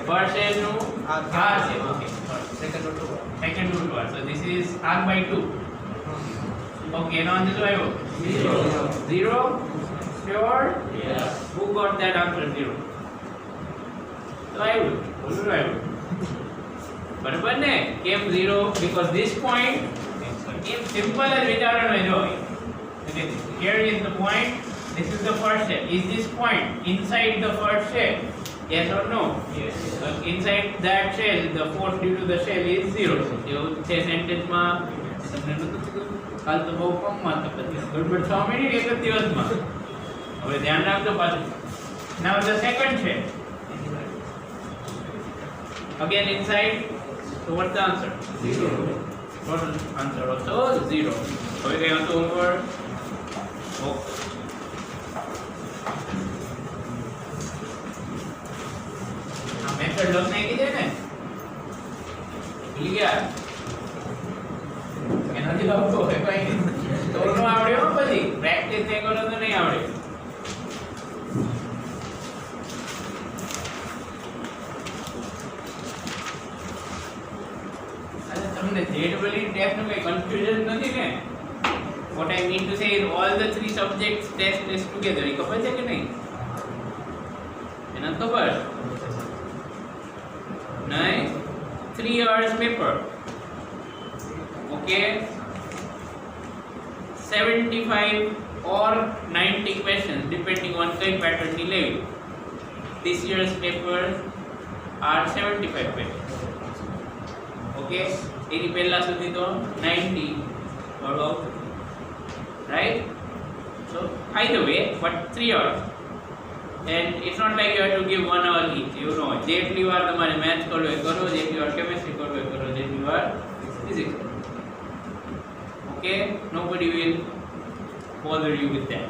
first shell no R. R છે okay Second root 2. second root 1 so this is R by 2 okay એનો answer શું આવ્યો 0 sure Yes. who got that answer 0 તો આવ્યું બોલું આવ્યું બરાબર ને કેમ 0 because this point એમ સિમ્પલ જ વિચારવાનું જો okay here is the point this is the first shell is this point inside the first shell yes or no Yes. inside that shell the force due to the shell is 0 એવું છે sentence માં તમને નતું કીધું કાલ તો બહુ કમ માં તો પછી ગડબડ થવા માંડી એક જ દિવસમાં હવે ધ્યાન રાખજો પાછું now the second shell again inside so what's the answer 0 total answer also 0 હવે કઈ હતું ઉપર okay આ મેથડ લખ નાખી દે ને ભૂલી ગયા એનાથી લખતો હોય કઈ નહીં તો નો આવડ્યો પછી પ્રેક્ટિસ નહીં કરો તો નહીં આવડે તમને ZEE ટેસ્ટ નું કઈ કન્ફ્યુઝન નથી ને what I mean to say is all the three subjects test is together એ ખબર છે કે નહીં એના ખબર નહીં 3 hours paper okay 75 or 90 questions depending on key pattern ni levi this year's paper are 75 questions okay એની પહેલા સુધી તો 90 બરાબર right so either way but 3 hours and it's not like you have to give 1 hour each you know જેટલી વાર તમારે maths કરવો એ કરો જેટલી વાર કેમિસ્ટ્રી કરવો એ કરો જેટલી વાર physics okay nobody will bother you with that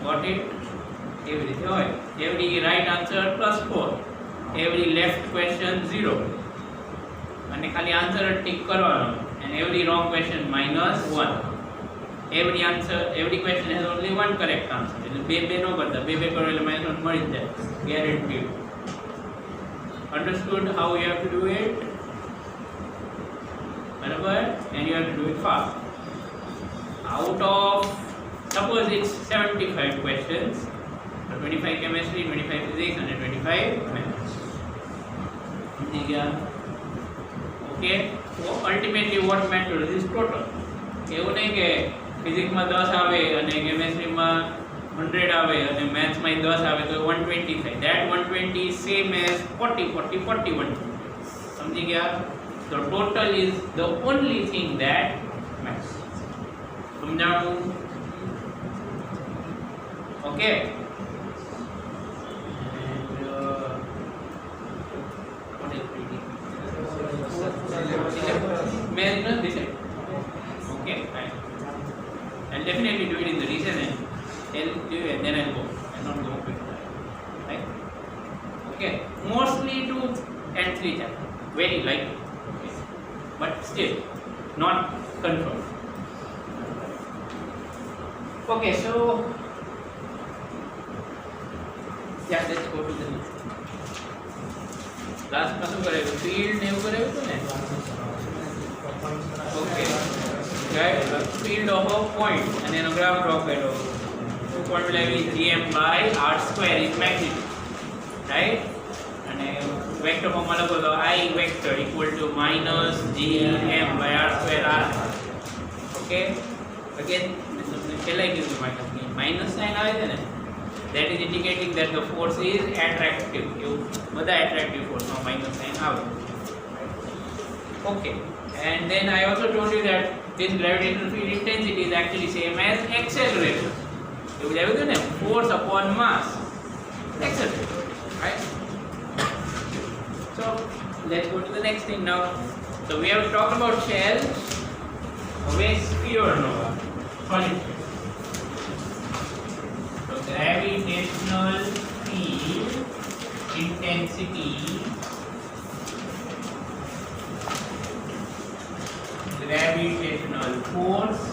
got it every રીતે હોય every right answer +4 every left question 0 અને ખાલી આન્સર ટિક કરવાનો and every wrong question -1 every answer every question has only one correct answer એટલે બે નો કરતા બે કરો એટલે -1 મળી જ જાય guaranteed understood how you have to do it બરાબર and you have to do it fast out of suppose it's 75 questions so 25 chemistry 25 physics and 25 maths ठीक है okay so ultimately what matters is total એવું નહીં કે ફિઝિક્સમાં 10 આવે અને કેમેસ્ટ્રીમાં 100 આવે અને મેથ્સમાં 10 આવે તો 120 થાય that 120 is same as 40 40 41 સમજી ગયા the total is the only thing that matters સમજાણું okay May not decide. Okay, fine. I'll definitely do it in the recess and tell you and then I'll go. I'll not go quick. Right? Okay. Mostly 2 and 3 chapters. Very likely. Okay. But still, not confirmed. Okay, so yeah, let's go to the next. Last માં શું કરાયું field ને એવું કરાયું હતું ને okay right field of a point and then a graph draw કર્યો તો formula is gm/r² is magnitude right અને વેક્ટર ફોર્મમાં લખો તો I vector equal to -gm/r² r okay again તમને પહેલા કીધું માઇનસ સાઇન આવે છે ને that is indicating that the force is attractive એવું બધા attractive force માં માઇનસ સાઇન આવે okay and then I also told you that this gravitational field intensity is actually same as acceleration એવું જાવ્યું હતું ને force upon mass acceleration right so let's go to the next thing now so we have talked about shells away sphere no solid so gravitational field intensity gravitational force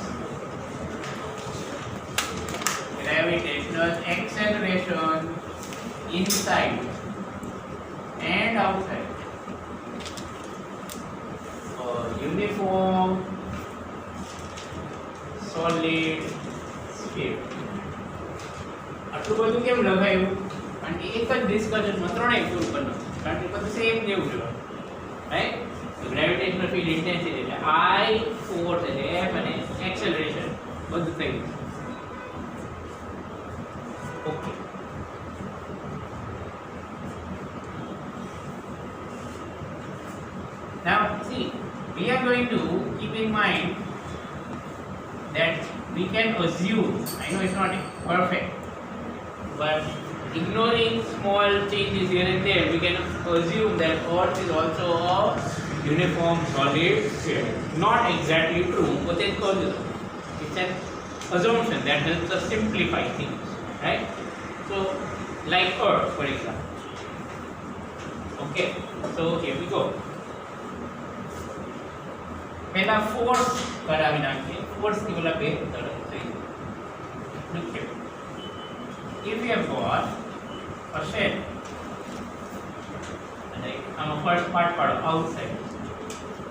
gravitational acceleration inside outside. Uniform solid sphere. આટલું બધું કેમ લગાવ્યું? કારણ કે એક જ ડિસ્કશનમાં ત્રણેય prove કરવાનું, કારણ કે બધું સેમ જેવું છે, રાઈટ? ગ્રેવિટેશનલ ફિલ્ડ ઇન્ટેન્સિટી એટલે I, ફોર્સ એટલે F અને એક્સેલરેશન બધું થઈ ગયું. Okay. Now see, we are going to keep in mind that we can assume, I know it's not perfect, but ignoring small changes here and there, we can assume that Earth is also a uniform solid sphere. Not exactly true, but it's an assumption that helps us simplify things, right? So, like Earth, for example. Okay, so here we go. पहला force करावी नाखिए. Force की बोला पे तरह से look here. If we have got a shell, like हम first part outside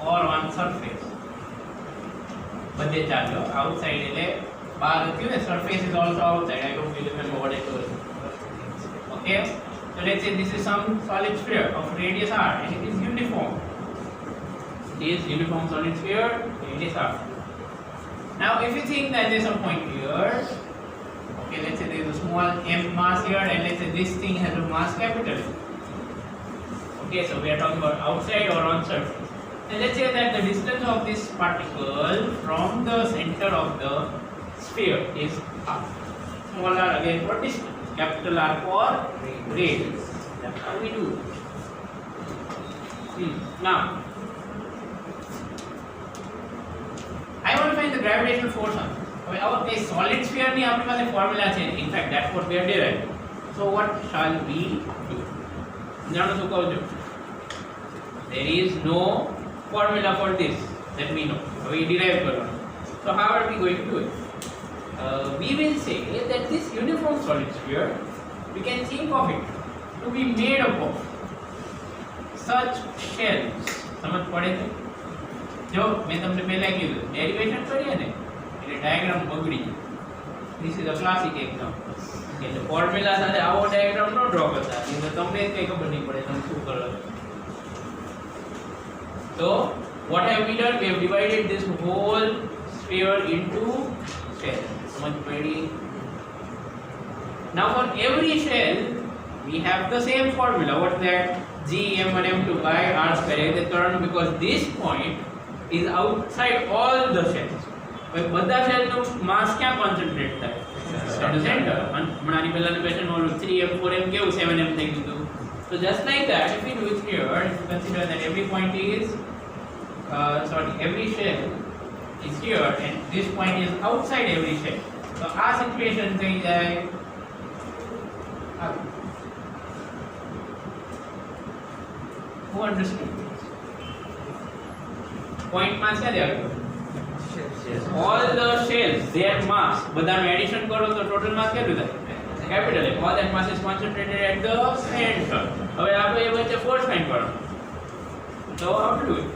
or on surface, बदले चालो outside એટલે બહાર હતું ને, surface is also outside. I don't really remember what I told you. Okay, so let's say this is some solid sphere of radius r and it is uniform. Is uniform solid sphere, it is R. Now if you think that there is a point here, okay, let's say there is a small m mass here and let's say this thing has a mass capital M. Okay, so we are talking about outside or on surface. And let's say that the distance of this particle from the center of the sphere is R. Small r again for distance, capital R for radius. That's how we do it. Now I want to find the gravitational force on. Okay, our solid sphere ni apni પાસે formula છે. In fact, that's what we are deriving. So what shall we do? જાણો શું કહું છું? There is no formula for this that we know. We derive કરવાનું. So how are we going to do it? We will say that this uniform solid sphere, we can think of it to be made up of such shells. સમજ પડે છે? જો મેં તમને પહેલા કીધું derivation કરીએ ને એટલે ડાયાગ્રામ બગડી જાય. This is a classic example. એટલે ફોર્મ્યુલા સાથે આવો ડાયાગ્રામ ન ડ્રો કરતા, એટલે તમને કંઈ ખબર નહીં પડે તમે શું કરો. So what have we done? We have divided this whole sphere into shells. સમજ પડી? Now for every shell we have the same formula. What's that? G m1 m2 by r square. They turn because this point is outside all the shells. But બધા shell નો mass ક્યાં concentrate થાય? At the center. હમણાંની પહેલાની question માં 3m 4m કેવું 7m થઈ ગયું. So just like that, if we do it here, consider that every point is every shell is here and this point is outside every shell. So આ situation થઈ જાય. Who understood? Point mass क्या देगा? All the shells, their mass, બધાનું addition કરો તો total mass કેટલું થાય? Capital M. All that mass is concentrated at the center. હવે આપણે એ વચ્ચે force find કરવાનો. So how to do it?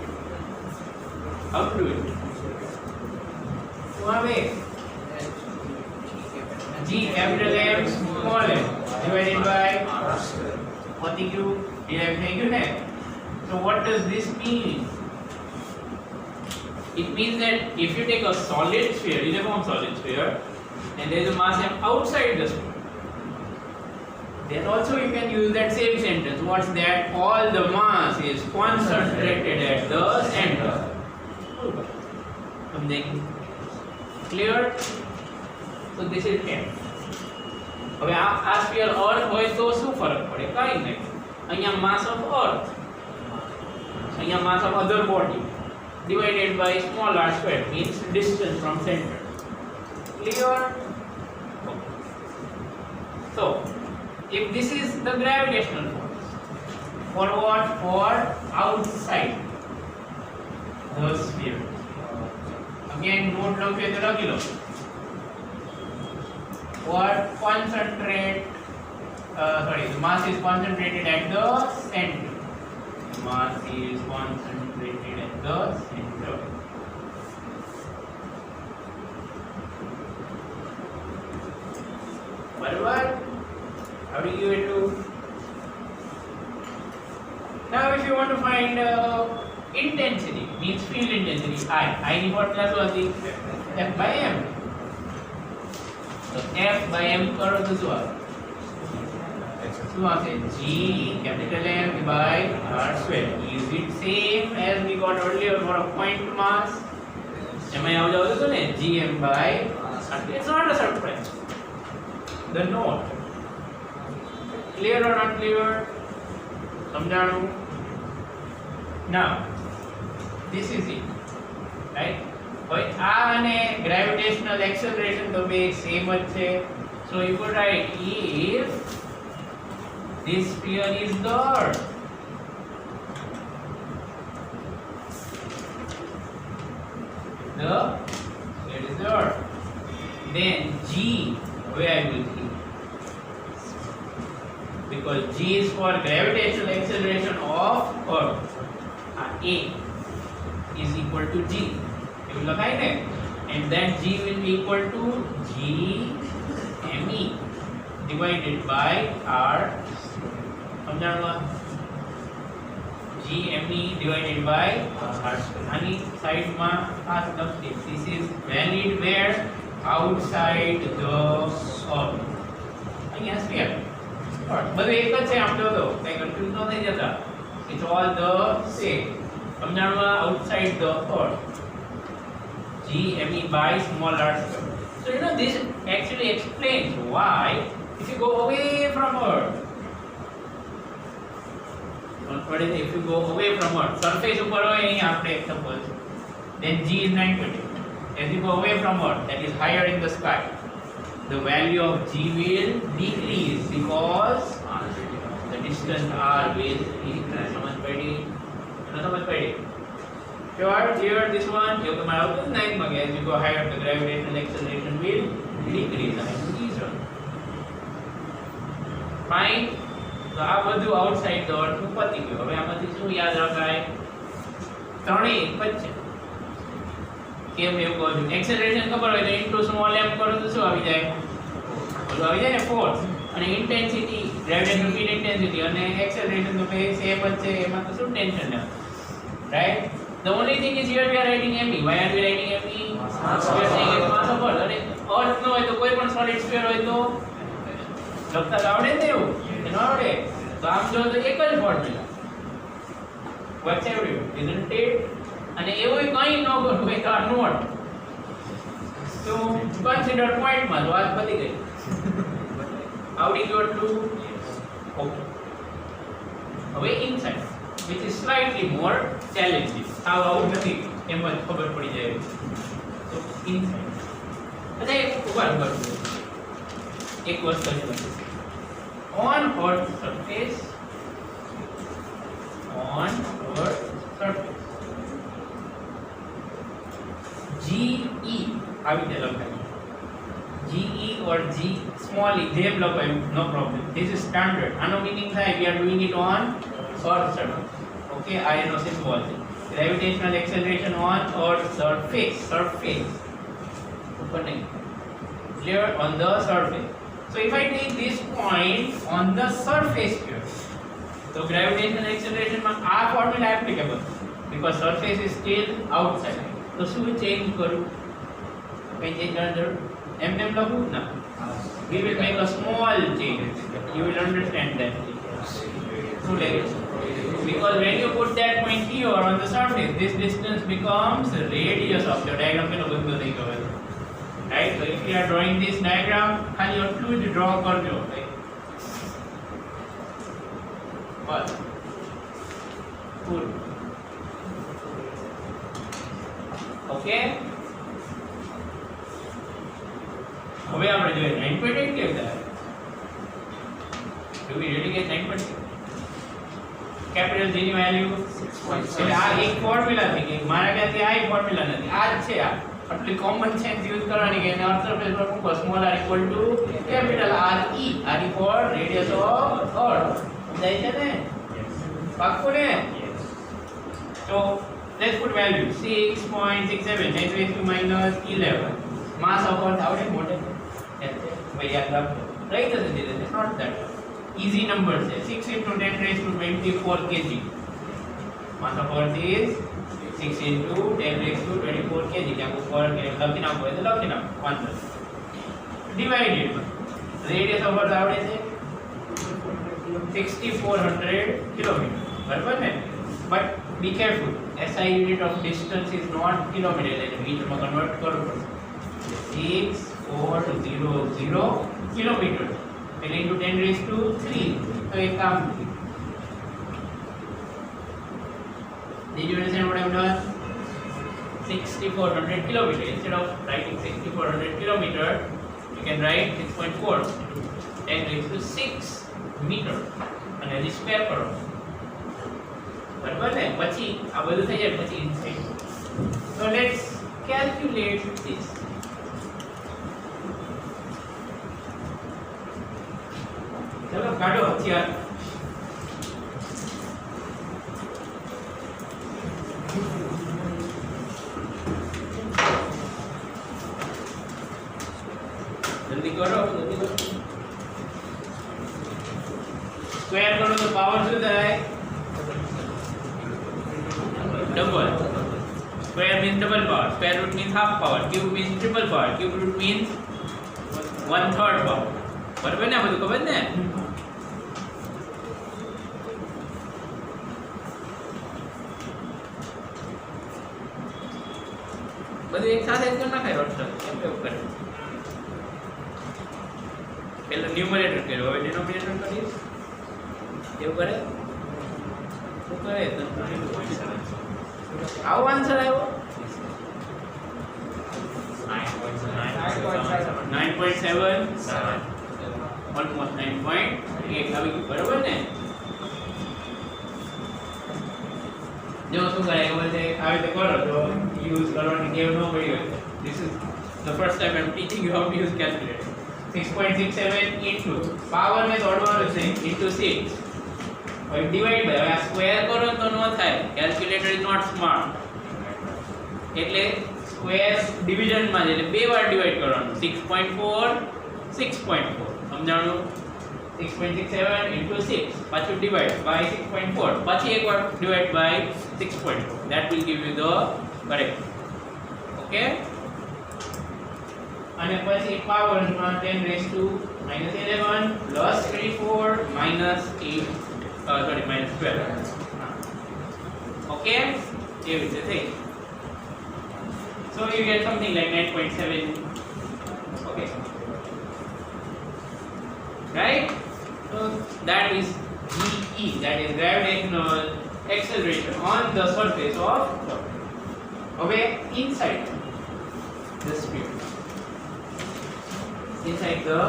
How to do it? તો હવે G capital M small m divided by પતી ગયું, derive થઈ ગયું ને? So what does this mean? It means that if you take a solid sphere, uniform solid sphere, and there is a mass m outside the sphere, then also you can use that same sentence. What's that? All the mass is concentrated at the center. Something clear? So this is m. હવે આ sphere અર્થ હોય તો શું ફરક પડે? કાંઈ નહીં. અહીંયા mass of earth, અહીંયા mass of other body divided by small r square means distance from center. Clear? So if this is the gravitational force, for what? For outside the sphere. Again note લખે તો લખી લો. Or concentrate the mass is concentrated at the center. mass is concentrated at the center. Barabar? How do you give it to? Now if you want to find intensity, means field intensity, I ની formula શું હતી? F by m. So F by m કરો તો શું આવે? શું આવશે? G capital M by R square. Is it same as we got earlier for a point mass? એમાં આવું જાવ તો ને Gm by R. It's not a surprise. The note. Clear or not clear? સમજાણું? Now, this is it, right? હવે આ અને gravitational acceleration તો બે same જ છે. So you could write if this sphere is the earth, sphere is the earth, then G, where I will keep, because G is for gravitational acceleration of earth. A is equal to G. You will લખાય ને? And then G will be equal to G me divided by R. સમજાણું? G me divided by R. આની સાઈડમાં આ લખી. This is valid where outside the orbit. અહીંયા sphere. બધું એક જ છે આમ જો તો કઈ કન્ફ્યુઝ ન થઈ જતા. It's all the same. સમજાણું? Outside the earth. G me by small r square. So you know this actually explains why if you go away from earth, what is it? If you go away from earth, surface ઉપર હોય અહીં આપણે example, then G is 920. As you go away from earth, that is higher in the sky, the value of G will decrease because the distance r will increase. સમજ પડી? સમજ પડી? Sure, here this one, you come out with 9 માં as you go higher, the gravitational acceleration will decrease. I mean, these one. Fine. So આ બધું outside the earth નું પતી ગયું. હવે આમાંથી શું યાદ રખાય? ત્રણેય એક જ છે. કેમ એવું કહું છું? એક્સેલરેશન ખબર હોય તો ઇન્ટુ સ્મોલ m કરો તો શું આવી જાય? બોલો આવી જાય ને ફોર્સ. અને ઇન્ટેન્સિટી, ગ્રેવિટેશનલ ફીલ્ડ ઇન્ટેન્સિટી અને એક્સેલરેશન તો બે સેમ જ છે. એમાં તો શું ટેન્શન નથી. Right? The only thing is here we are writing me. Why are we writing me? We are saying it's mass of earth. અને earth નો હોય તો કોઈ પણ solid sphere હોય તો લખતા આવડે ને એવું? ન આવડે. તો આમ જો તો એક જ formula. What's everywhere? Isn't it? અને એવું કંઈ ન કરવું હોય તો આ નોટ. તો કન્સિડર પોઈન્ટમાં તો વાત પતી ગઈ. આવડી ગયું એટલું? ઓકે. હવે inside, which is slightly more challenging. આવું નથી એમ જ ખબર પડી જાય. તો ઇનસાઇડ અચ્છા એક ઉભા કરું એક વસ્તુ on earth surface GE આવી રીતે લખાય. GE or G small e જેમ લખાય no problem. This is standard. આનો મીનિંગ થાય we are doing it on earth surface. Okay, I know symbol. Gravitational acceleration on earth surface. ઉપર નહીં. Clear? On the surface. So if I take this point on the surface here, so gravitational acceleration માં આ formula applicable because surface is still outside. So શું change કરું? કઈ change કરવાનું? એમ લખું ના. We will make a small change. You will understand that. શું લાગે? Because when you put that point here on the surface, this distance becomes the radius of your diagram. Right? So if you are drawing this diagram, खाली એટલું જ draw કરજો. What? Good. Okay? હવે આપણે જોઈએ 9.8 કેવી થાય? Do we really get 9.8? Capital G ની વેલ્યુ 6.7. એટલે આ એક ફોર્મ્યુલા થઈ ગઈ. મારા ખ્યાલથી આ એક ફોર્મ્યુલા નથી. આ જ છે આ. આટલી કોમન સેન્સ યુઝ કરવાની કે એના અર્થ સરફેસ પર મૂકો small r equal to capital R E. R E for radius of earth. સમજાય છે ને? પાક્કું ને? So let's put value 6.67 10 raised to minus 11. Mass of earth આવડે મોટે ભાઈ યાદ રાખો રહી જશે ધીરે ધીરે નોટ ધેટ easy number છે 6 into 10 raised to 24 kg. Mass of earth is 6 into 10 raised to 24 kg. क्या ऊपर के लखी नाखो એટલે લખી નાખો answer divided radius of earth આવડે છે 6400 કિલોમીટર બરાબર ને but be careful SI unit of distance is not kilometer એટલે મીટર માં કન્વર્ટ કરવું પડશે 6400 કિલોમીટર એટલે into 10 raised to 3 તો એક કામ did you understand what I've done 6400 kilometer instead of writing 6400 kilometer you can write 6.4 10 raised to 6 meter અને હજી સ્ક્વેર કરો બરાબર ને પછી આ બધું થઈ જાય પછી inside so let's calculate this चलो काढो हथियार जल्दी करो स्क्वायर करो तो पावर શું થાય double square means double power square root means half power cube means triple power cube root means 1/3 power બરાબર ને બધું ખબર ને બધું એક સાથે જ નાખાય રોસ્ટર કેમ કેવું કરે પહેલા ન્યુમરેટર કર્યો હવે ડિનોમિનેટર કરીશ કેવું કરે શું કરે આવો આન્સર આવ્યો 9.7 almost 9.8 આવી ગયું બરાબર ને જો શું કરે ખબર છે આવી રીતે કરો તો યુઝ કરવાની ટેવ ન પડી હોય this is the first time I'm teaching you how to use calculator 6.67 into power ને તોડવાનું છે into 6 હવે ડિવાઈડ બાય હવે આ સ્ક્વેર કરો તો ન થાય કેલ્ક્યુલેટર ઇઝ નોટ સ્માર્ટ એટલે સ્ક્વેર ડિવિઝન માં એટલે બે વાર ડિવાઈડ કરવાનું 6.4 6.4 સમજાણું 6.67 into 6 પાછું ડિવાઈડ બાય 6.4 પછી એકવાર divide by 6.4 that will give you the correct okay અને પછી પાવર માં 10 raised to -11 plus 24 minus 8 minus 12 okay એવી રીતે થઈ so you get something like 9.7 okay right so that is GE that is gravitational acceleration on the surface of Earth હવે inside the sphere inside the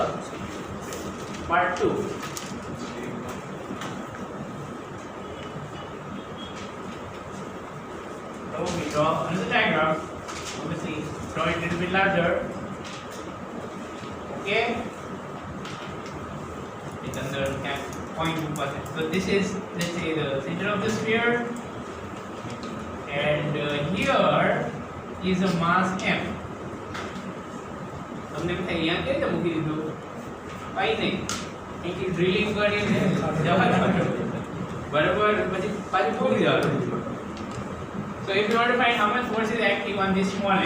part 2 so we draw another diagram obviously draw it a little bit larger okay it's under 0.2%. So this is, let's say, the center of the sphere, and here is a mass m. हमने बताया यहाँ क्या था मुझे दो, पाई नहीं, एक drilling करी है, जहाँ बराबर बच्चे पाँच बोल दिया. So if you want to find how much force is acting on this small m,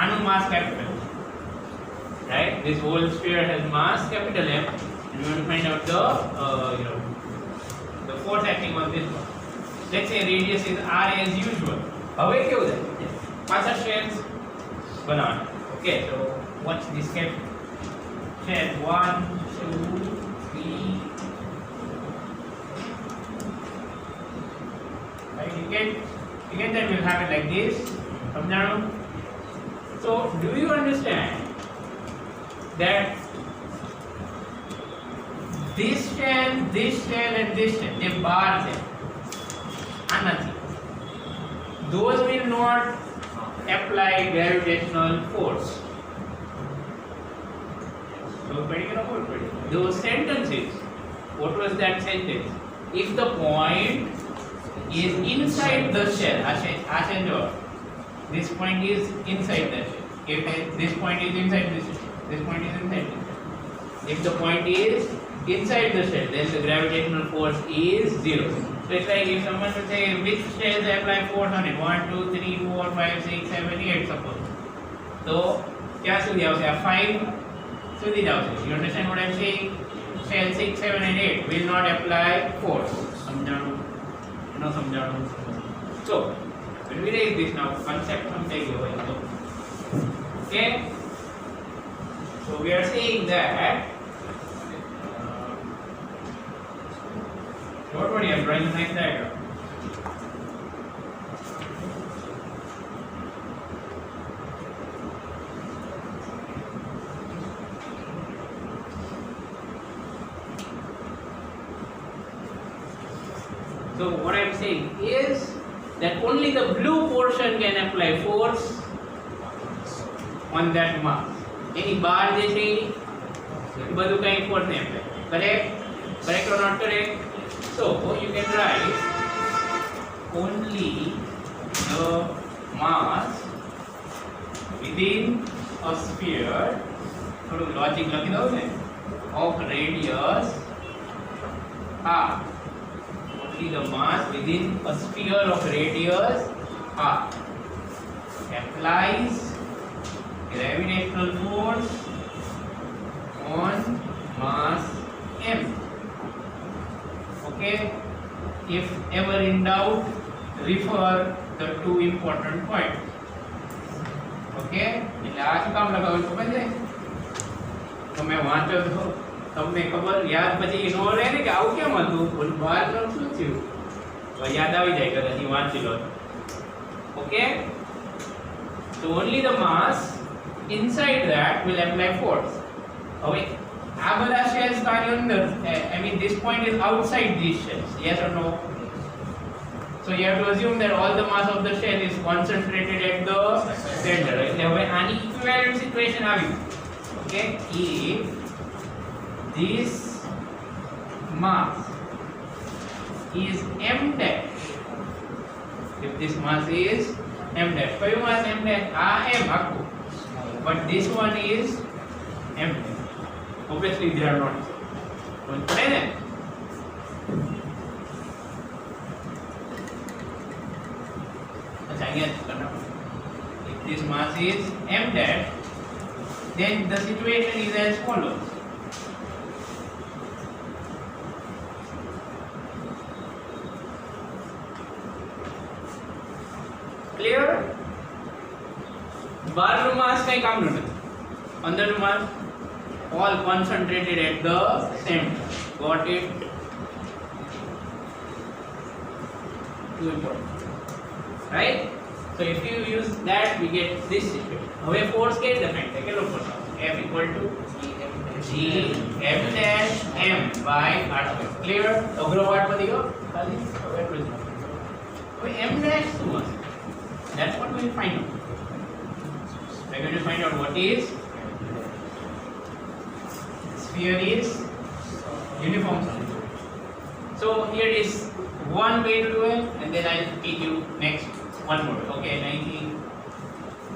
आनु mass capital, right? This whole sphere has mass capital M. You want to find out the the force acting on this one. Let's say radius is r as usual. હવે કેવું થાય પાછા shells બનાવવાના okay so watch this carefully shell 1 2 3 right you get then we'll have it like this સમજાણું so do you understand that this shell and this shell they bar them another those will not apply gravitational force so those sentences what was that sentence if the point is inside the shell. This point is inside the shell. If this point is inside this shell, this point is inside this shell. If the point is inside the shell, then the gravitational force is 0. So it's like if someone would say which shells apply force on it, 1, 2, 3, 4, 5, 6, 7, 8 suppose. So क्या સુધી આવશે આ 5 સુધી જ આવશે. You understand what I'm saying? Shell 6, 7 and 8 will not apply force. સમજાણું? ન સમજાણું? So when we raise this now, concept સમજાઈ ગયો હોય તો. Okay? So we are saying that don't worry, I'm drawing a nice diagram. So what I'm saying is that only the blue portion can apply force on that mass. Any bar જે છે એ બધું કઈ force નહીં apply. Correct? Correct or not correct? So you can write only the mass within a sphere. થોડું logic લખી દઉં ને, of radius r. Only the mass within a sphere of radius r applies gravitational force on mass m. Okay, if ever in doubt, refer the two important points. Okay, એટલે આ શું કામ લગાવ્યું ખબર છે? તમે વાંચો તો તમને ખબર યાદ પછી નો રહે ને કે આવું કેમ હતું, બહાર તો શું થયું, યાદ આવી જાય કે હજી વાંચી લો. Okay, so only the mass inside that will apply force. હવે આ બધા shells તારી અંદર, I mean this point is outside these shells, yes or no? So you have to assume that all the mass of the shell is concentrated at the center. એટલે હવે આની equivalent situation આવી. Okay, if this mass is m dash, if this mass is m dash, કયું mass m dash? આ m આખું, but this one is m dash. Obviously they are not. Don't play them. If this mass is m dash, then the situation is as follows. Clear? બહારનું માસ કઈ કામનું નથી, અંદરનું માસ all concentrated at the center. Got it? Too important, right? So if you use that, we get this situation. હવે force કેવી define થાય? કેટલો force આવશે? F equal to G m dash m by r square. Clear? અઘરો part પતી ગયો ખાલી. હવે એટલું જ. હવે m dash શું હશે? That's what we will find out. We're going to find out what is sphere is uniform solid. So here is one way to do it, and then I'll teach you next one more. Okay, અહીંથી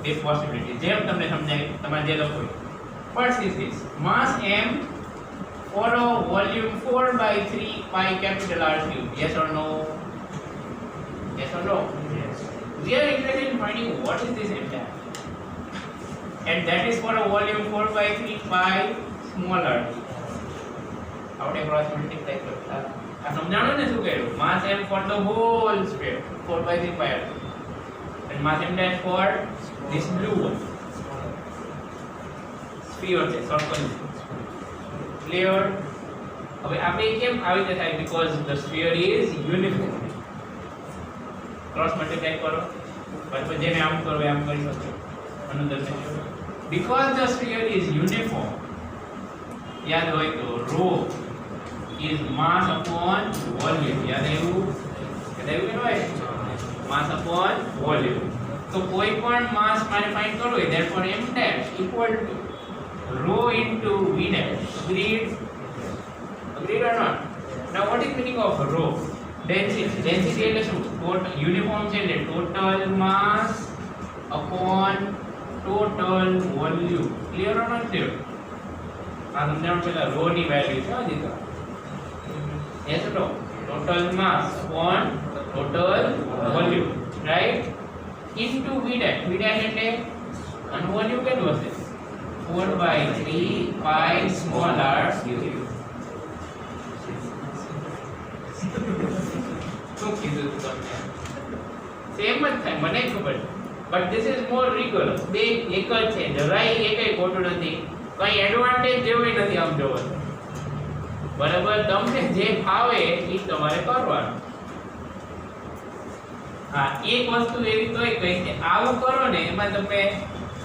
this possibility જેમ તમને સમજાય તમારે જે લખો. First is this mass m for a volume 4/3 pi capital R cube. Yes or no? Yes or no? Yes. We are interested in finding what is this m dash, and that is for a volume 4/3 pi smaller. આપણે cross multiply કરતા આ સમજાણો ને શું કર્યું? mass m for the whole sphere 4/3 pi r and mass m dash for this blue one sphere છે circle. Clear? હવે આપણે કેમ આવી રીતે થાય? because the sphere is uniform. cross multiply કરો, પછી જેને આમ કરો આમ કરી શકો. another measure because the sphere is uniform, याद હોય તો rho is mass upon volume. याद આવ્યું કે હોય mass upon volume. તો કોઈ પણ mass મારે find કરવો હોય, therefore m dash equal to rho into v dash. Agreed? Agreed or not? Now what is meaning of rho density એટલે શું? ટોટલ યુનિફોર્મ છે એટલે total mass upon total volume. Clear or not clear? આ સમજાવવાનું પેલા row ની value છે હજી તો. yes or no? total mass upon total volume, right? into v dash એટલે અને વોલ્યુમ કેટલું હશે? 4/3 pi small r cube. શું કીધું તમને? સેમ જ થાય, મને ખબર છે, બટ ધીસ ઇઝ મોર રિગ્યુલર. બે એક જ છે, જરાય એકય ખોટું નથી, કઈ એડવાન્ટેજ જેવું નથી આમ જોવાનું. બરાબર, તમને જે ફાવે એ તમારે કરવાનું. હા, એક વસ્તુ એવી તોય કહી કે આવું કરો ને એમાં તમે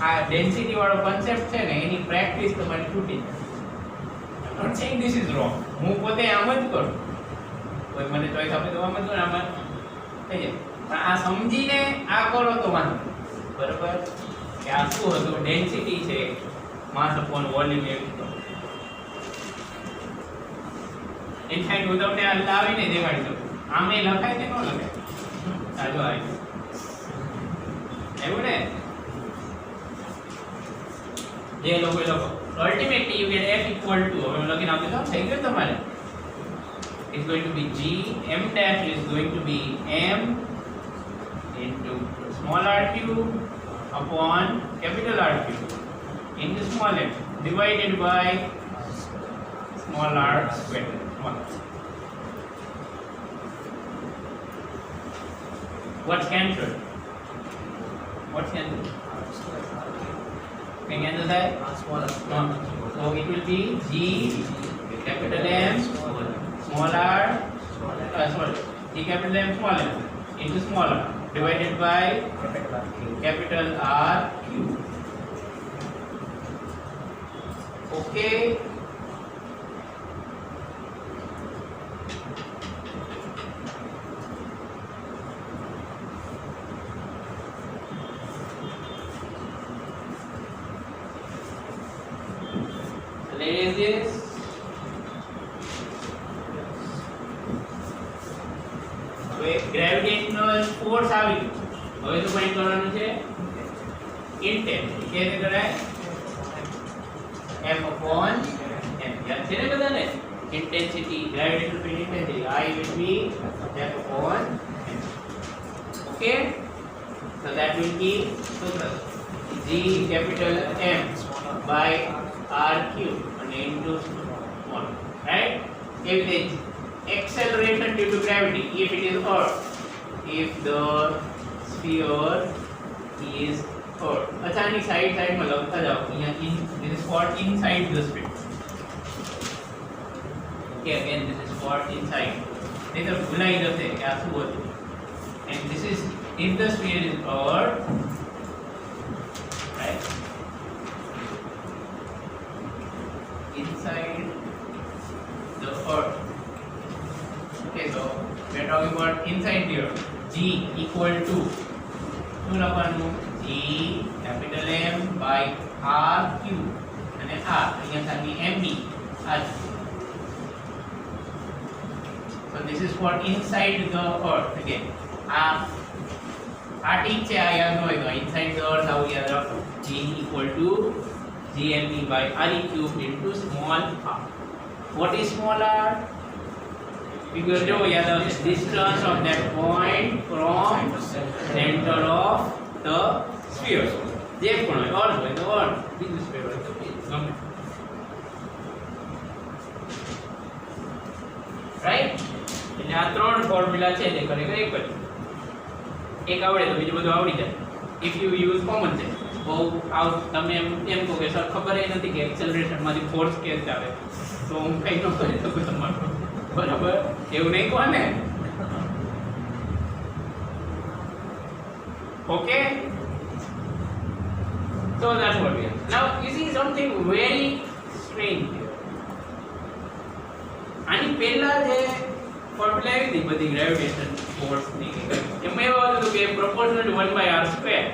આ ડેન્સિટી વાળો કોન્સેપ્ટ છે ને એની પ્રેક્ટિસ તમારી છૂટી જાય. Not saying this is wrong, હું પોતે આમ જ કરું, કોઈ મને ચોઈસ આપે તો આમ જ કરું, આમ થઈ જાય. પણ આ સમજીને આ કરો તો વાંધો. બરાબર, કે આ શું હતું? ડેન્સિટી છે, માસ અપોન વોલ્યુમ. એવી ઇનફેક્ટ હું તમને આ લાવીને દેખાડી દઉં. આમે લખાય કે ન લખાય? આ જો આવી એવું ને, જે લોકો લખો ultimately you get f equal to, હવે હું લખીને આપી દઉં, થઈ ગયું તમારે. It's going to be g, m dash is going to be m into small r cube upon capital R cube into small m divided by small r square. What's cancelled? What's cancelled? Can cancel that? No. So it will be G capital M small r sorry G capital M small m into small r divided by capital R cube. Okay. This gravitational force આવી ગયું. હવે તો કંઈ કરવાનું છે? Intensity કેવી કરાય? F upon m. યાદ છે ને બધાને? Intensity, gravitational field intensity I will be F upon m. Okay, so that will be G capital M by R cube into small, right? If the acceleration due to gravity, if it is earth, if the sphere is earth. अच्छा, नहीं side में लगता जाओ, यहाँ this is for inside the sphere. Okay, again this is for inside. नहीं तो भूला ही जाते क्या सुबह. And this is if the sphere is earth, right? Inside the earth. Okay, so we are talking about inside here. G equal to G capital M by R cube and then R again MB. So this is for inside the earth again. ठीक है, याद હોય તો inside the earth આવું યાદ રાખો. G equal to GMB by RE cube into small r. What is small r? Figure जो याद है distance of that point from center of the sphere. જે પણ હોય or હોય તો or બીજું sphere હોય તો ગમે. રાઈટ? એટલે આ ત્રણ ફોર્મ્યુલા છે જે ખરેખર એક જ. એક આવડે તો બીજું બધું આવડી જાય. If you use common sense. બહુ તમે એમ કહો કે સર ખબર નથી કે એક્સેલરેશનમાંથી ફોર્સ કેવી આવે, તો હું કંઈ ન કરી શકું તમારું. બરાબર, એવું નહીં કહો ને. Okay, so that's what we have. Now you see something very strange here. આની પહેલા જે ફોર્મ્યુલા આવી હતી બધી ગ્રેવિટેશન ફોર્સની, એમાં એવું હતું કે proportional 1/r².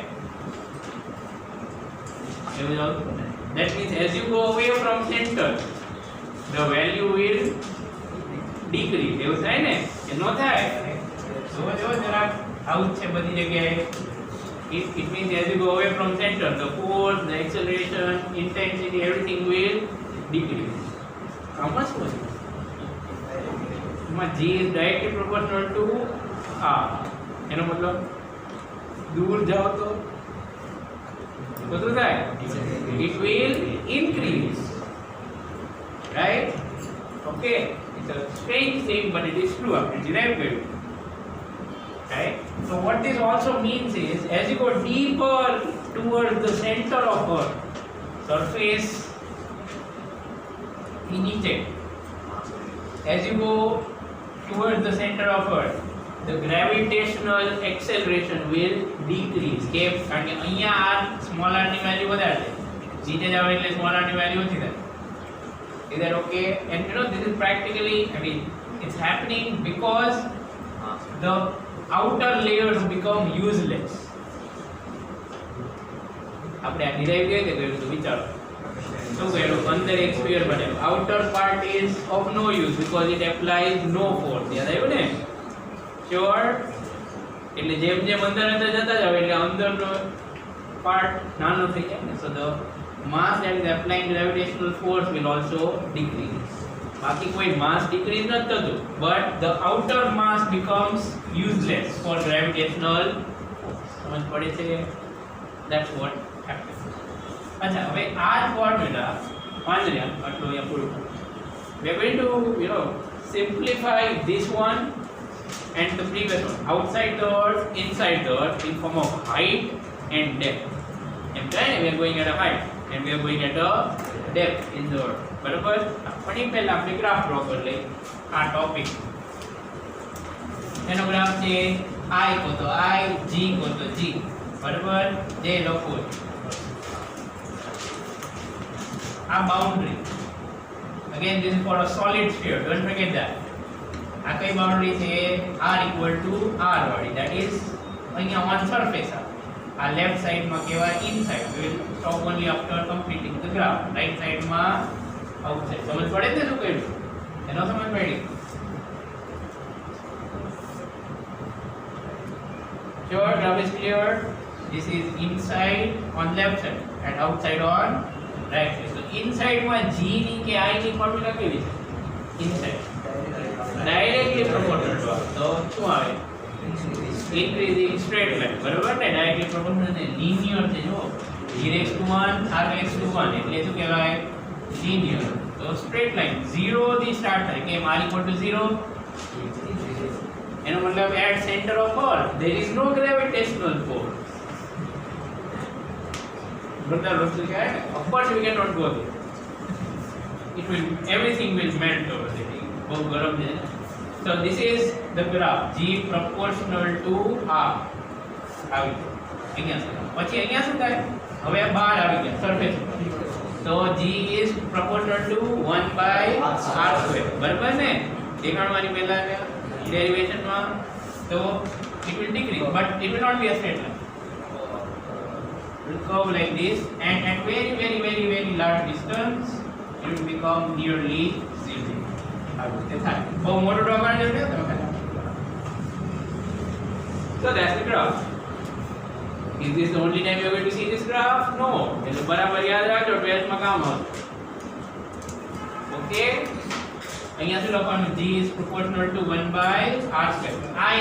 That means as you go away from center, the value will decrease. એવું થાય ને કે ન થાય? જો જરા આઉટ છે બધી જગ્યાએ. It means as you go away from center, the force, the acceleration, intensity, everything will decrease. How much was it? G is directly proportional to R. એનો મતલબ દૂર જાઓ તો શું થાય? It will increase, right? Okay, it's a strange thing, but it is true. આપણે derive કર્યું. Right? So what this also means is, as you go deeper towards the center of Earth, surface नीचे, as you go towards the center of Earth, the gravitational acceleration will decrease. કેમ? કારણ કે અહીંયા r small r ની value વધારે છે, નીચે જાવ એટલે small r ની વેલ્યુ ઓછી થાય. Is that okay? And you know, this is practically, I mean, it's happening because the outer layers become useless. આપણે આ ડિરાઈવ કેવી રીતે કર્યું તો વિચારો. શું કર્યું? અંદર એક સ્ફિયર બનાવ્યું. outer part is of no use because it applies no force. યાદ આવ્યું ને? sure. એટલે જેમ જેમ અંદર અંદર જતા જાવ એટલે અંદરનો પાર્ટ નાનો થઈ જાય ને. so the mass that is applying gravitational force will also decrease. બાકી કોઈ mass decrease નથી થતું, but the outer mass becomes useless for gravitational force. સમજ પડે છે? That's what happens. અચ્છા, હવે આ ફોર્મ્યુલા વાંચીએ આટલું અહીંયા પૂરું. We are going to, you know, simplify this one and the previous one. Outside the earth, inside the earth, in form of height and depth. And then we are going at a height and we are going at a depth in the earth. બરાબર? પણ એ પહેલા આપણે graph draw કરી લઈએ. આ topic એનો graph છે I તો I, G તો G. બરાબર? જે લખો આ boundary. Again, this is for a solid sphere. Don't forget that. આ કઈ બાઉન્ડરી છે? R equal to R વાળી. That is અહીંયા on surface. આ લેફ્ટ સાઈડમાં કહેવાય inside. We will stop only after completing the graph. Right સાઈડમાં outside. સમજ પડે ને શું કહ્યું? એનો સમજ પડી? Sure, graph is clear. This is inside on left side and outside on right side. So inside માં G ની કે I ની ફોર્મ્યુલા કેવી છે? Inside directly proportional to R. તો શું આવે? Increasing straight line. બરાબર ને? directly proportional ને linear છે. જો g raised to 1 r raised to 1 એટલે શું કહેવાય? linear. So straight line 0 થી સ્ટાર્ટ થાય. કે r equal to 0. એનો મતલબ at center of Earth there is no gravitational force. Brother, of course we cannot go there. It will, everything will melt over there. बहुत गरम है. So this is the graph. G proportional to R. આવી ગયો. અહીંયા સુધી. પછી અહીંયા શું થાય? હવે બહાર આવી ગયા સરફેસ ઉપર. So G is proportional to 1 by R square. બરાબર ને? દેખાડવાની પહેલા ડેરિવેશન માં તો it will decrease, but it will not be a straight line. It will curve like this, and at very very very very large distance it will become nearly zero. બહુ મોટો draw કરવાની જરૂર નથી તમે. So that's the graph. Is this the only time you are going to see this graph? No. એટલે બરાબર યાદ રાખજો, 12th માં કામ આવશે. Okay? અહીંયા શું લખવાનું? G is proportional to 1 by R square. I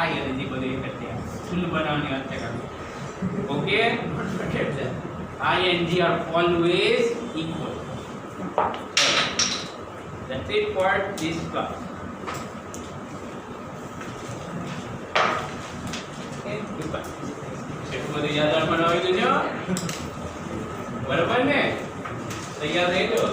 અને G બધું એક જ છે. ફૂલ બનાવવાની વાત છે કામ. Okay? Don't forget that. I and G are always equal. That's it for this class. Okay, goodbye. એટલું બધું યાદ રાખવાનું આવી ગયું છે? બરાબર ને? તૈયાર થઈ જાઓ.